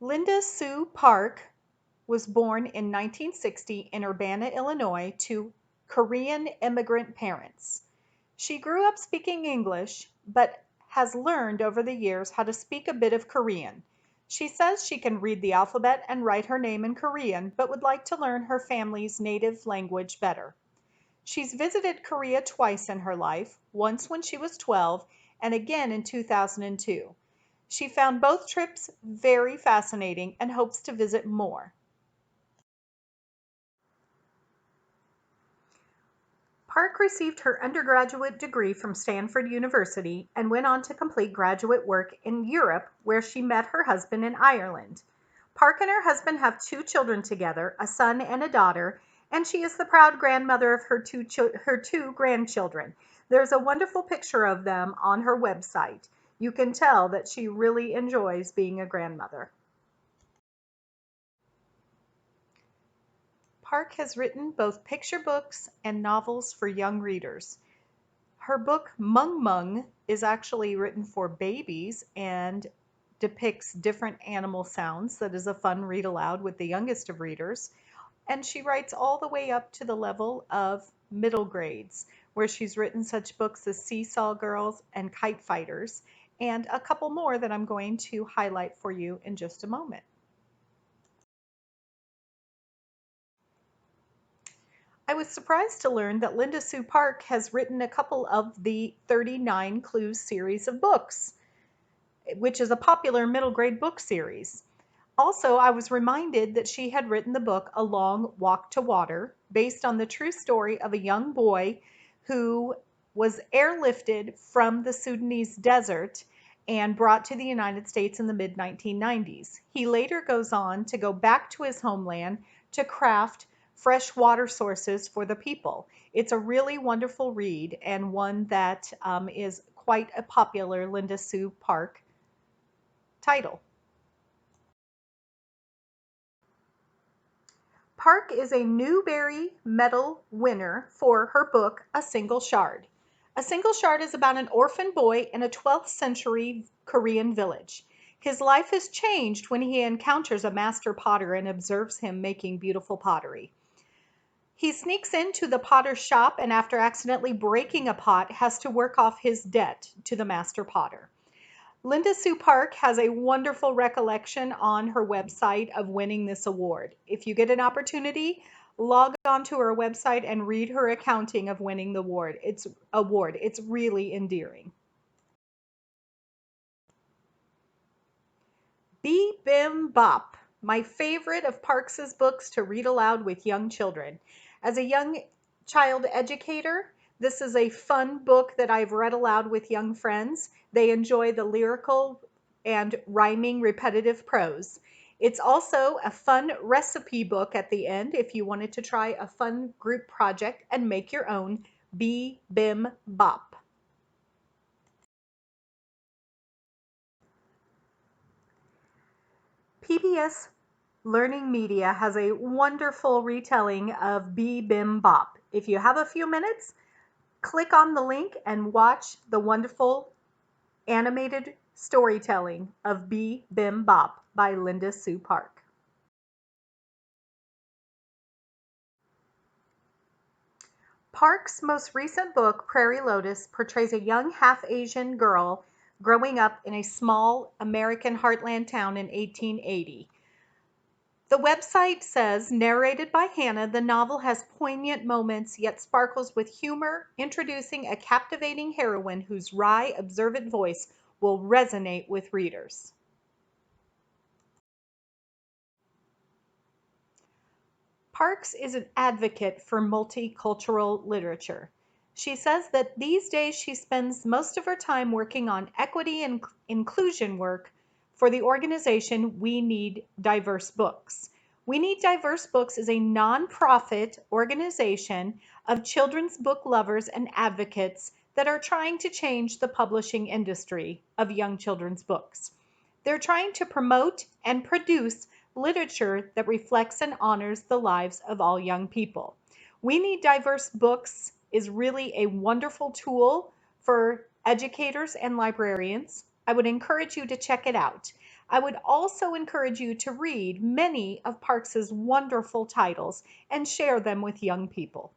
Linda Sue Park was born in 1960 in Urbana, Illinois, to Korean immigrant parents. She grew up speaking English, but has learned over the years how to speak a bit of Korean. She says she can read the alphabet and write her name in Korean, but would like to learn her family's native language better. She's visited Korea twice in her life, once when she was 12 and again in 2002. She found both trips very fascinating and hopes to visit more. Park received her undergraduate degree from Stanford University and went on to complete graduate work in Europe, where she met her husband in Ireland. Park and her husband have two children together, a son and a daughter, and she is the proud grandmother of her two grandchildren. There's a wonderful picture of them on her website. You can tell that she really enjoys being a grandmother. Park has written both picture books and novels for young readers. Her book, Mung Mung, is actually written for babies and depicts different animal sounds that is a fun read aloud with the youngest of readers. And she writes all the way up to the level of middle grades, where she's written such books as Seesaw Girls and Kite Fighters, and a couple more that I'm going to highlight for you in just a moment. I was surprised to learn that Linda Sue Park has written a couple of the 39 Clues series of books, which is a popular middle grade book series. Also, I was reminded that she had written the book A Long Walk to Water, based on the true story of a young boy who was airlifted from the Sudanese desert and brought to the United States in the mid 1990s. He later goes on to go back to his homeland to craft fresh water sources for the people. It's a really wonderful read and one that is quite a popular Linda Sue Park title. Park is a Newbery Medal winner for her book, A Single Shard. A Single Shard is about an orphan boy in a 12th century Korean village. His life is changed when he encounters a master potter and observes him making beautiful pottery. He sneaks into the potter's shop and, after accidentally breaking a pot, has to work off his debt to the master potter. Linda Sue Park has a wonderful recollection on her website of winning this award. If you get an opportunity, log on to her website and read her accounting of winning the award. It's really endearing. Bee Bim Bop, my favorite of Parks's books to read aloud with young children. As a young child educator, this is a fun book that I've read aloud with young friends. They enjoy the lyrical and rhyming repetitive prose. It's also a fun recipe book at the end if you wanted to try a fun group project and make your own Bee Bim Bop. PBS Learning Media has a wonderful retelling of Bee Bim Bop. If you have a few minutes, click on the link and watch the wonderful animated storytelling of Bee Bim Bop by Linda Sue Park. Park's most recent book, Prairie Lotus, portrays a young half-Asian girl growing up in a small American heartland town in 1880. The website says, narrated by Hannah, the novel has poignant moments yet sparkles with humor, introducing a captivating heroine whose wry, observant voice will resonate with readers. Parks is an advocate for multicultural literature. She says that these days she spends most of her time working on equity and inclusion work for the organization We Need Diverse Books. We Need Diverse Books is a nonprofit organization of children's book lovers and advocates that are trying to change the publishing industry of young children's books. They're trying to promote and produce literature that reflects and honors the lives of all young people. We Need Diverse Books is really a wonderful tool for educators and librarians I would encourage you to check it out. I would also encourage you to read many of Parks's wonderful titles and share them with young people.